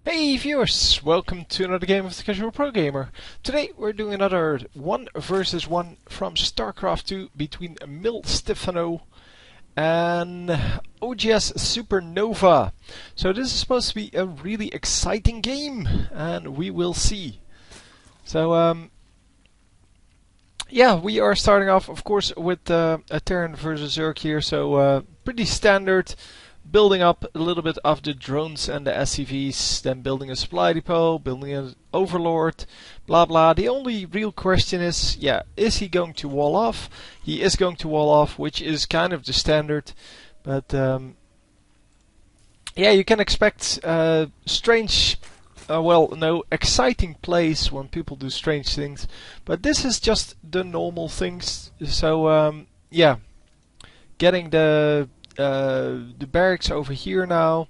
Hey viewers, welcome to another game of the Casual Pro Gamer. Today we're doing another 1 versus 1 from StarCraft 2 between MillStephano and oGsSuperNova. So this is supposed to be a really exciting game, and we will see. So yeah, we are starting off of course with a Terran versus Zerg here, so pretty standard. Building up a little bit of the drones and the SCVs, then building a supply depot, building an overlord, blah blah. The only real question is, yeah, is he going to wall off? He is going to wall off, which is kind of the standard, but yeah, you can expect strange, exciting plays when people do strange things, but this is just the normal things. So yeah, getting the barracks over here now,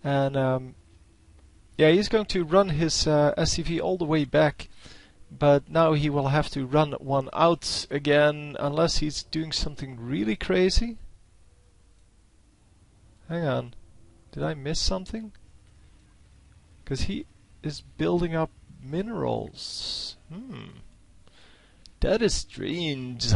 and yeah, he's going to run his SCV all the way back, but now he will have to run one out again unless he's doing something really crazy. Hang on, did I miss something? Because he is building up minerals. That is strange.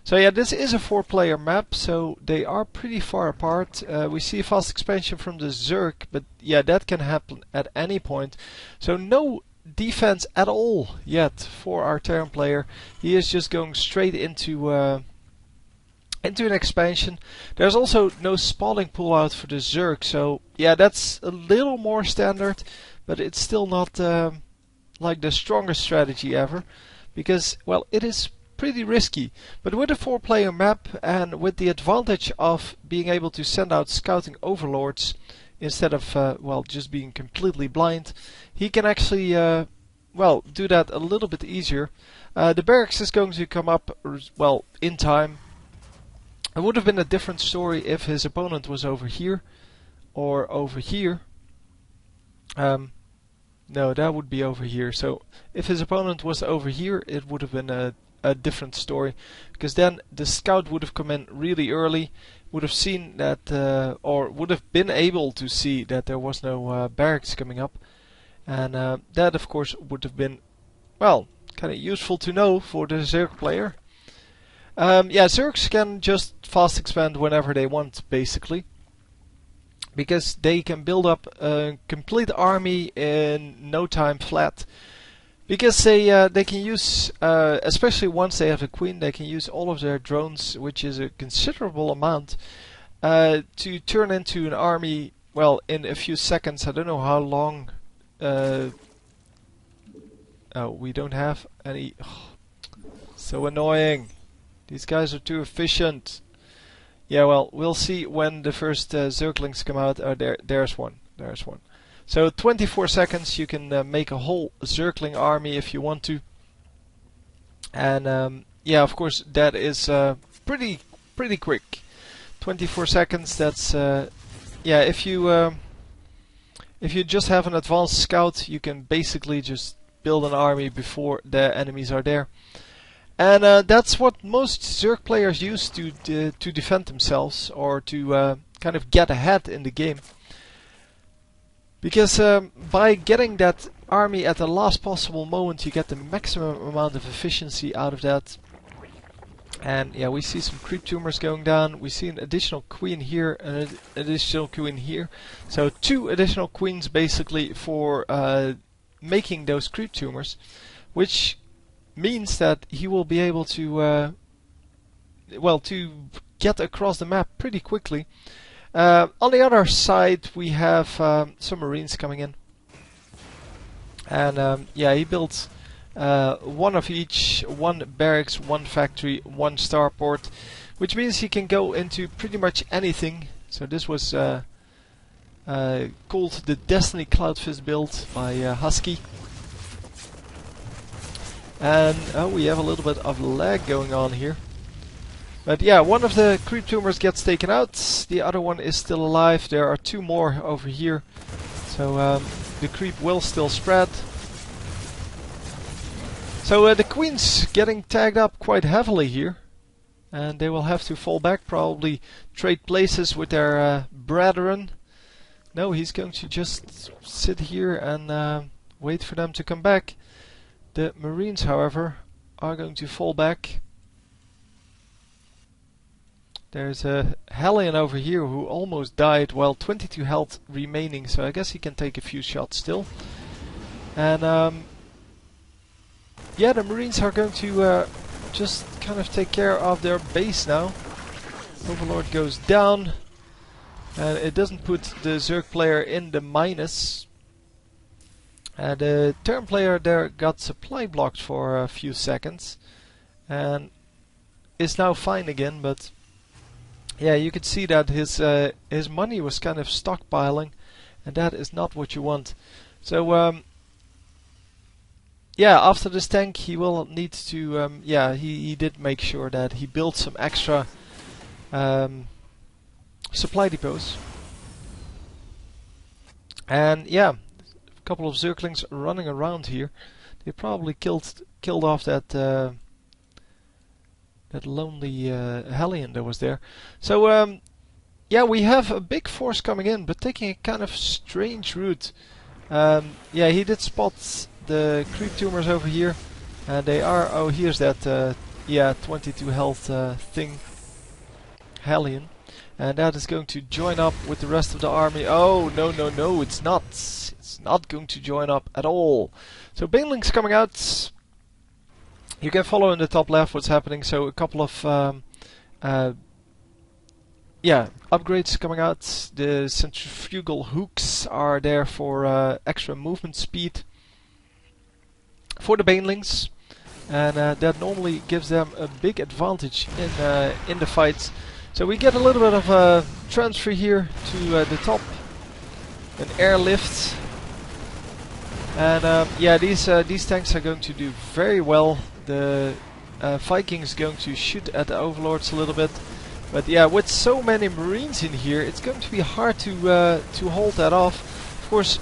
So yeah, this is a 4-player map, so they are pretty far apart. We see a fast expansion from the Zerg, but yeah, that can happen at any point. So no defense at all yet for our Terran player. He is just going straight into an expansion. There's also no spawning pool out for the Zerg, so yeah, that's a little more standard, but it's still not like the strongest strategy ever, because, well, it is pretty risky. But with a 4-player map and with the advantage of being able to send out scouting overlords instead of well, just being completely blind, he can actually well, do that a little bit easier. The barracks is going to come up, well, in time. It would have been a different story if his opponent was over here or over here. No, that would be over here. So if his opponent was over here, it would have been a different story, because then the scout would have come in really early, would have seen that, or would have been able to see that there was no barracks coming up, and that of course would have been, well, kind of useful to know for the Zerg player. Yeah, Zergs can just fast expand whenever they want, basically, because they can build up a complete army in no time flat. Because they can use, especially once they have a queen, they can use all of their drones, which is a considerable amount, to turn into an army, well, in a few seconds. I don't know how long. Oh, we don't have any. Oh, so annoying. These guys are too efficient. Yeah, well, we'll see when the first Zerglings come out. Oh, there's one. There's one. So 24 seconds, you can make a whole Zergling army if you want to, and yeah, of course that is pretty quick. 24 seconds. That's yeah. If you just have an advanced scout, you can basically just build an army before the enemies are there, and that's what most Zerg players use to defend themselves, or to kind of get ahead in the game. Because by getting that army at the last possible moment, you get the maximum amount of efficiency out of that. And yeah, we see some creep tumors going down. We see an additional queen here and an additional queen here. So 2 additional queens basically for making those creep tumors, which means that he will be able to well, to get across the map pretty quickly. On the other side, we have some Marines coming in, and yeah, he built one of each: 1 barracks, 1 factory, 1 starport, which means he can go into pretty much anything. So this was called the Destiny Cloudfist build by Husky, and oh, we have a little bit of lag going on here. But yeah, one of the creep tumors gets taken out, the other one is still alive. There are 2 more over here, so the creep will still spread. So the queen's getting tagged up quite heavily here, and they will have to fall back, probably trade places with their brethren. No, he's going to just sit here and wait for them to come back. The Marines, however, are going to fall back. There's a Hellion over here who almost died, while 22 health remaining, so I guess he can take a few shots still. And yeah, the Marines are going to just kind of take care of their base now. Overlord goes down, and it doesn't put the Zerg player in the minus. And the Terran player there got supply blocked for a few seconds, and is now fine again, but yeah, you could see that his money was kind of stockpiling, and that is not what you want. So yeah, after this tank he will need to yeah, he did make sure that he built some extra supply depots. And yeah, a couple of Zerglings running around here. They probably killed off that that lonely Hellion that was there. So yeah, we have a big force coming in, but taking a kind of strange route. Yeah, he did spot the creep tumors over here, and they are, oh, here's that yeah, 22 health thing, Hellion, and that is going to join up with the rest of the army. Oh, no, no, no, it's not. It's not going to join up at all. So Banelings coming out. You can follow in the top left what's happening. So a couple of yeah, upgrades coming out. The centrifugal hooks are there for extra movement speed for the Banelings, and that normally gives them a big advantage in the fights. So we get a little bit of a transfer here to the top, an airlift, and yeah, these tanks are going to do very well. The Viking is going to shoot at the overlords a little bit, but yeah, with so many Marines in here, it's going to be hard to hold that off. Of course,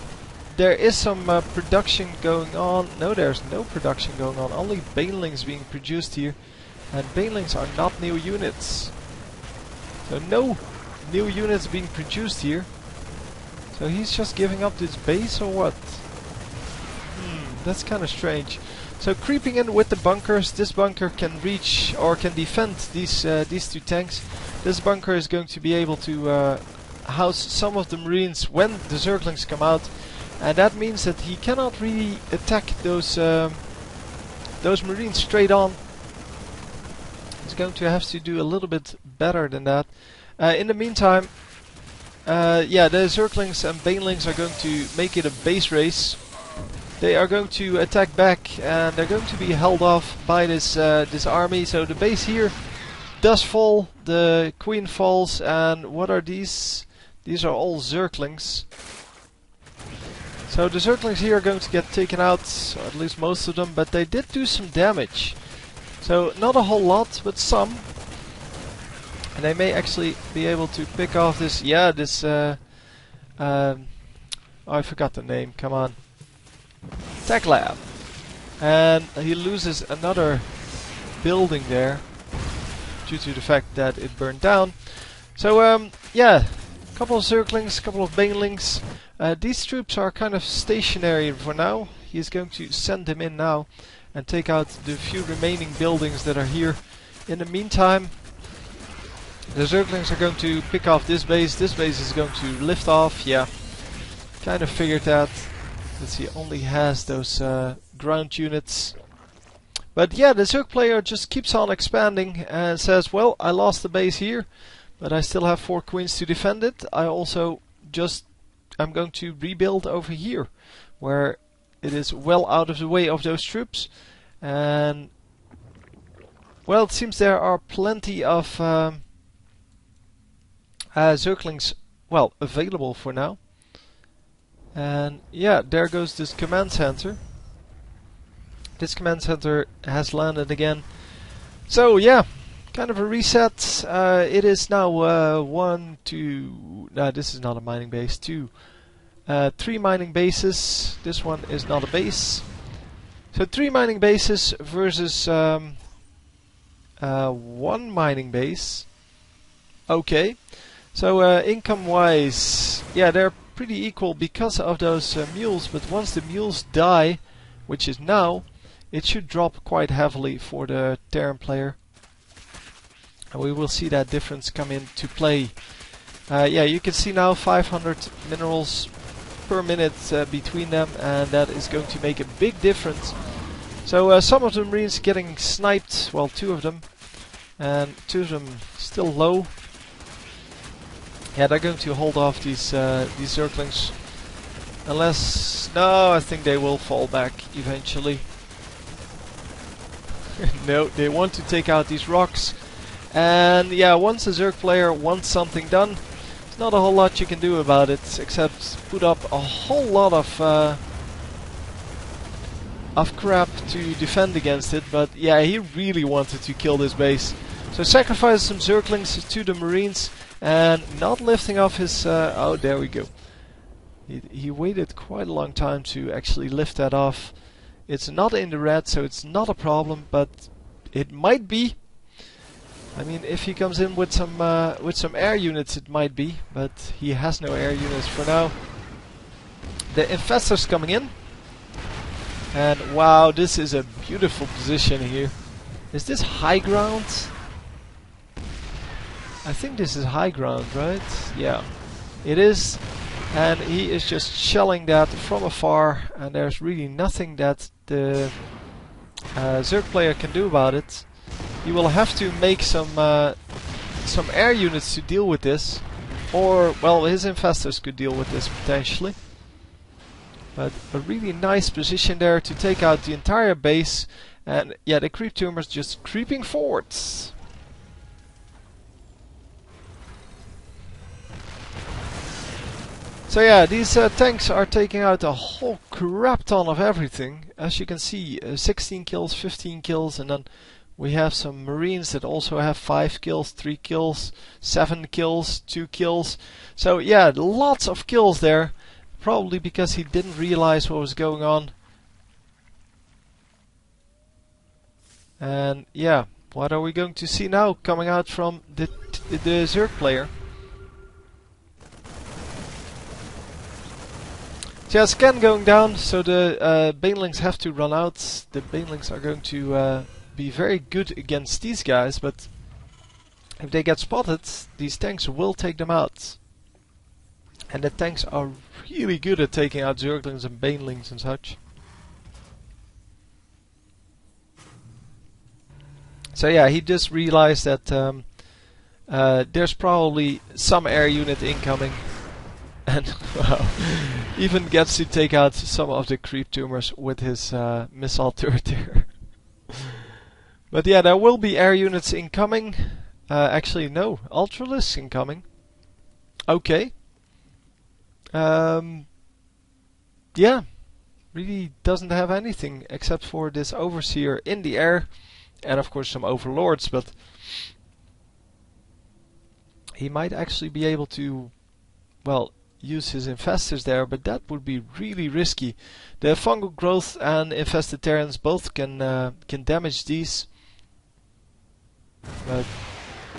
there is some production going on. No, there's no production going on. Only Banelings being produced here, and Banelings are not new units. So no new units being produced here. So he's just giving up this base or what? That's kind of strange. So creeping in with the bunkers, this bunker can reach or can defend these two tanks. This bunker is going to be able to house some of the Marines when the Zerglings come out, and that means that he cannot really attack those Marines straight on. He's going to have to do a little bit better than that. In the meantime, yeah, the Zerglings and Banelings are going to make it a base race. They are going to attack back, and they're going to be held off by this this army. So the base here does fall, the queen falls, and what are these? These are all Zerglings. So the Zerglings here are going to get taken out, or at least most of them, but they did do some damage. So not a whole lot, but some. And they may actually be able to pick off this, yeah, this, oh, I forgot the name, come on. Tech Lab. And he loses another building there due to the fact that it burned down. So yeah, a couple of Zerglings, a couple of Banelings. These troops are kind of stationary for now. He's going to send them in now and take out the few remaining buildings that are here. In the meantime, the Zerglings are going to pick off this base. This base is going to lift off. Yeah, kind of figured that. Let's see, only has those ground units. But yeah, the Zerg player just keeps on expanding and says, well, I lost the base here, but I still have 4 queens to defend it. I also I'm going to rebuild over here, where it is well out of the way of those troops. And well, it seems there are plenty of Zerglings, well, available for now. And yeah, there goes this command center. This command center has landed again. So yeah, kind of a reset. It is now 1, 2. No, this is not a mining base. 2, 3 mining bases. This one is not a base. So 3 mining bases versus 1 mining base. Okay. So income-wise, yeah, they're pretty equal because of those mules, but once the mules die, which is now, it should drop quite heavily for the Terran player. And we will see that difference come into play. Yeah, you can see now 500 minerals per minute between them, and that is going to make a big difference. So some of the Marines getting sniped, well, 2 of them, and 2 of them still low. Yeah, they're going to hold off these Zerglings, unless, no, I think they will fall back eventually. No, they want to take out these rocks, and yeah, once a Zerg player wants something done, there's not a whole lot you can do about it, except put up a whole lot of crap to defend against it. But yeah, he really wanted to kill this base, so sacrifice some Zerglings to the Marines, and not lifting off his... oh, there we go. He waited quite a long time to actually lift that off. It's not in the red, so it's not a problem, but it might be. I mean, if he comes in with some air units, it might be, but he has no air units for now. The infestors coming in, and wow, this is a beautiful position here. Is this high ground? I think this is high ground, right? Yeah, it is. And he is just shelling that from afar, and there's really nothing that the Zerg player can do about it. He will have to make some air units to deal with this, or, well, his infestors could deal with this potentially. But a really nice position there to take out the entire base, and yeah, the creep tumors just creeping forwards. So yeah, these tanks are taking out a whole crap ton of everything. As you can see, 16 kills, 15 kills, and then we have some Marines that also have 5 kills, 3 kills, 7 kills, 2 kills. So yeah, lots of kills there. Probably because he didn't realize what was going on. And yeah, what are we going to see now coming out from the Zerg player? So yeah, scan going down, so the banelings have to run out. The banelings are going to be very good against these guys, but if they get spotted, these tanks will take them out. And the tanks are really good at taking out Zerglings and banelings and such. So yeah, he just realized that there's probably some air unit incoming. And wow, even gets to take out some of the creep tumors with his missile turret there. But yeah, there will be air units incoming. Actually, no, Ultralisk incoming. Okay. Yeah, really doesn't have anything except for this Overseer in the air, and of course some Overlords, but he might actually be able to, well, use his infestors there, but that would be really risky. The fungal growth and infested Terrans both can damage these, but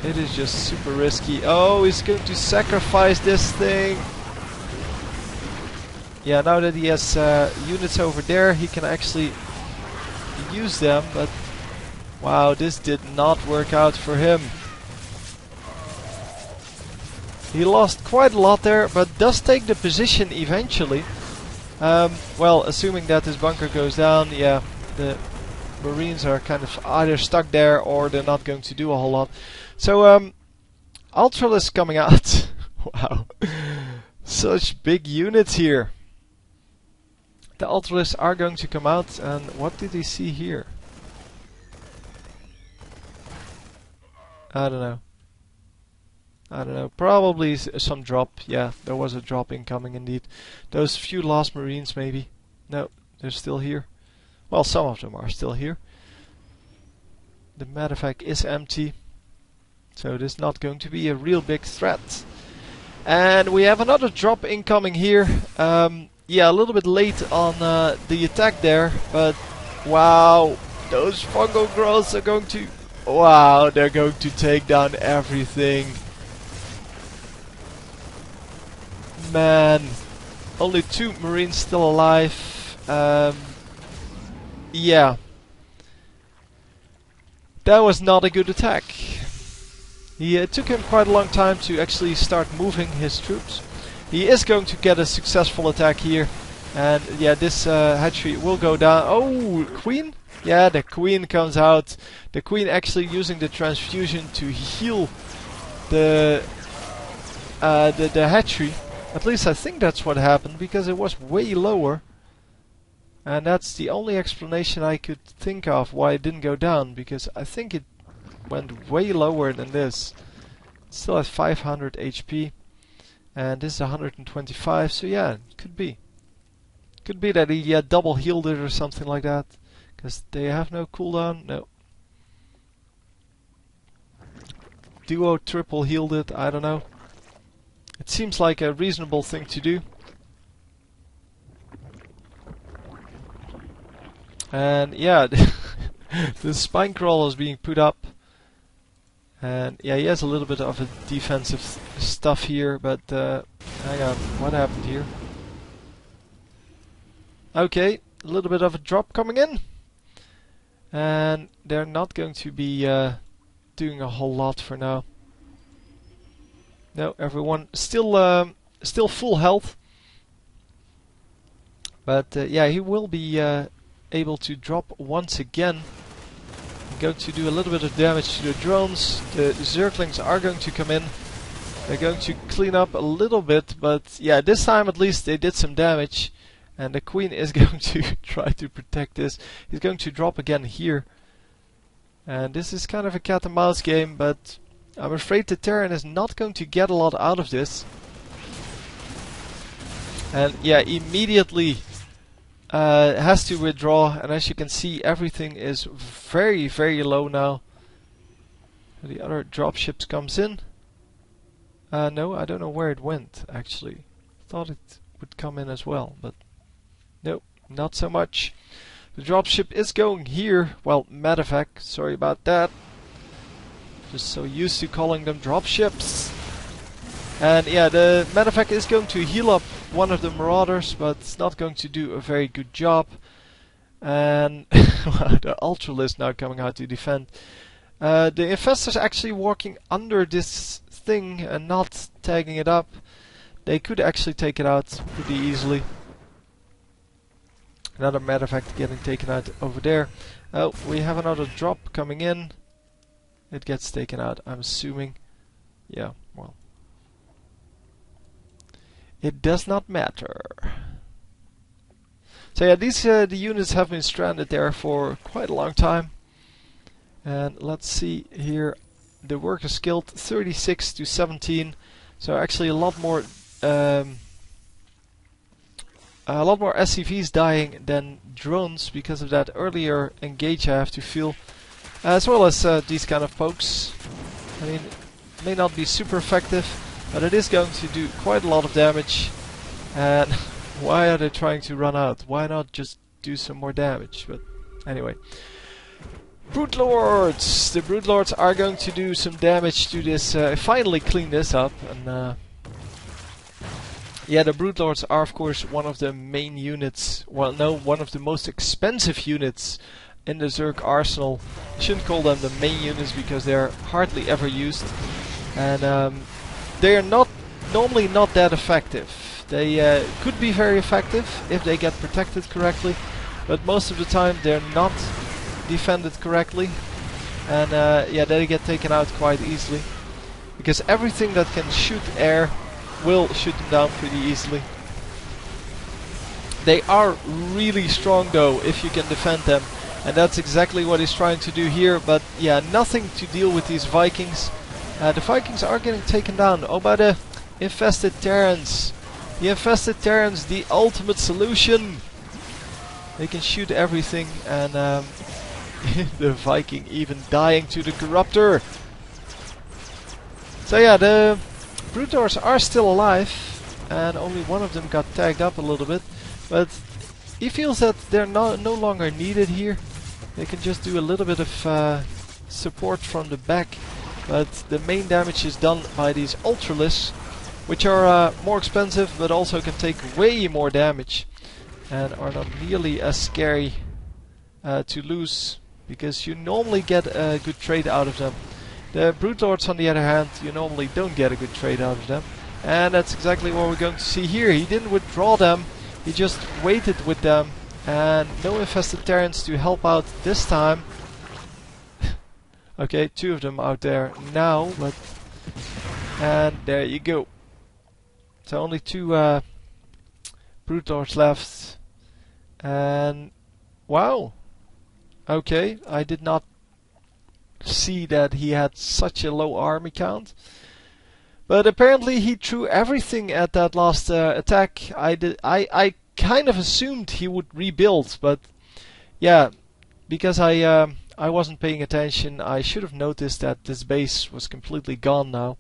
it is just super risky. Oh, he's going to sacrifice this thing. Yeah, now that he has units over there, he can actually use them, but wow, this did not work out for him. He lost quite a lot there, but does take the position eventually. Well, assuming that this bunker goes down, yeah, the Marines are kind of either stuck there or they're not going to do a whole lot. So, Ultralisk coming out. Wow, such big units here. The Ultralisks are going to come out, and what did he see here? I don't know. I don't know, probably some drop. Yeah, there was a drop incoming indeed. Those few last Marines maybe. No, they're still here. Well, some of them are still here. The medevac is empty, so it is not going to be a real big threat. And we have another drop incoming here. Yeah, a little bit late on the attack there, but wow, those fungal growths are going to... Wow, they're going to take down everything. Man, Only 2 Marines still alive. Yeah. That was not a good attack. It took him quite a long time to actually start moving his troops. He is going to get a successful attack here. And yeah, this hatchery will go down. Oh, Queen? Yeah, the Queen comes out. The Queen actually using the transfusion to heal the hatchery. At least I think that's what happened, because it was way lower. And that's the only explanation I could think of why it didn't go down, because I think it went way lower than this. It still has 500 HP. And this is 125, so yeah, it could be. Could be that he double healed it or something like that. Because they have no cooldown, no. Duo triple healed it, I don't know. It seems like a reasonable thing to do. And yeah, the spine crawler is being put up. And yeah, he has a little bit of a defensive stuff here, but hang on, what happened here? Okay, a little bit of a drop coming in. And they're not going to be doing a whole lot for now. No, everyone still full health. But yeah, he will be able to drop once again. Going to do a little bit of damage to the drones. The Zerglings are going to come in. They're going to clean up a little bit, but yeah, this time at least they did some damage. And the Queen is going to try to protect this. He's going to drop again here. And this is kind of a cat and mouse game, but I'm afraid the Terran is not going to get a lot out of this. And yeah, immediately has to withdraw, and as you can see, everything is very, very low now. The other dropships comes in. No, I don't know where it went, actually. Thought it would come in as well, but no, not so much. The dropship is going here. Well, medevac, sorry about that. Just so used to calling them dropships. And yeah, the medevac is going to heal up one of the marauders, but it's not going to do a very good job. And the Ultralist now coming out to defend. The infestor's actually walking under this thing and not tagging it up. They could actually take it out pretty easily. Another medevac getting taken out over there. Oh, we have another drop coming in. It gets taken out, I'm assuming. Yeah, well. It does not matter. So yeah, these the units have been stranded there for quite a long time. And let's see here. The workers killed 36 to 17. So actually a lot more SCVs dying than drones because of that earlier engage I have to feel. As well as these kind of pokes. I mean, it may not be super effective, but it is going to do quite a lot of damage. And why are they trying to run out? Why not just do some more damage? But anyway. Broodlords! The Broodlords are going to do some damage to this. Finally clean this up. And yeah, the Broodlords are of course one of the main units. Well, no, one of the most expensive units in the Zerg arsenal. I shouldn't call them the main units because they're hardly ever used. And they are normally not that effective. They could be very effective if they get protected correctly, but most of the time they're not defended correctly, and yeah, they get taken out quite easily because everything that can shoot air will shoot them down pretty easily. They are really strong though if you can defend them, and that's exactly what he's trying to do here. But yeah, nothing to deal with these Vikings. The Vikings are getting taken down. Oh, by the infested Terrans. The infested Terrans, the ultimate solution. They can shoot everything, and the Viking even dying to the Corruptor. So yeah, the Broodlords are still alive, and only one of them got tagged up a little bit. But he feels that they're no longer needed here. They can just do a little bit of support from the back. But the main damage is done by these Ultralists. which are more expensive but also can take way more damage and are not nearly as scary to lose, because you normally get a good trade out of them. The Brute Lords, on the other hand, you normally don't get a good trade out of them, and that's exactly what we're going to see here. He didn't withdraw them, he just waited with them, and no infested Terrans to help out this time. Okay, 2 of them out there now, but and there you go. So only 2 Brute Lords left, and wow. Okay, I did not see that he had such a low army count, but apparently he threw everything at that last attack. I kind of assumed he would rebuild, but yeah, because I wasn't paying attention, I should have noticed that this base was completely gone now.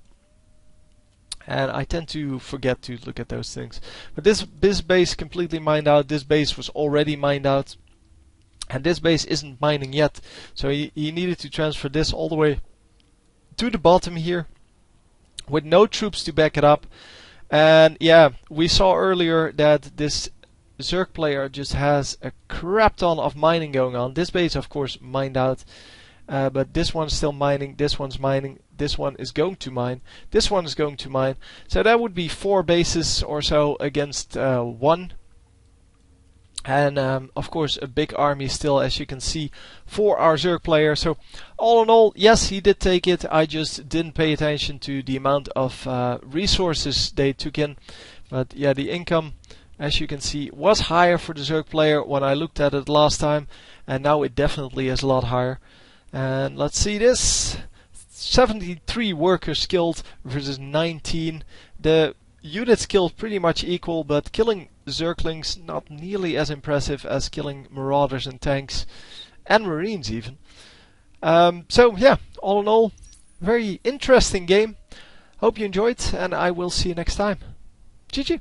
And I tend to forget to look at those things. But this base completely mined out. This base was already mined out. And this base isn't mining yet. So he needed to transfer this all the way to the bottom here, with no troops to back it up. And yeah, we saw earlier that this Zerg player just has a crap ton of mining going on. This base, of course, mined out. But this one's still mining, this one's mining, this one is going to mine, this one is going to mine. So that would be 4 bases or so against 1. And of course a big army still, as you can see, for our Zerg player. So all in all, yes, he did take it. I just didn't pay attention to the amount of resources they took in. But yeah, the income, as you can see, was higher for the Zerg player when I looked at it last time. And now it definitely is a lot higher. And let's see this. 73 workers killed versus 19. The units killed pretty much equal, but killing Zerglings not nearly as impressive as killing Marauders and tanks and Marines even. So yeah, all in all, very interesting game. Hope you enjoyed, and I will see you next time. GG.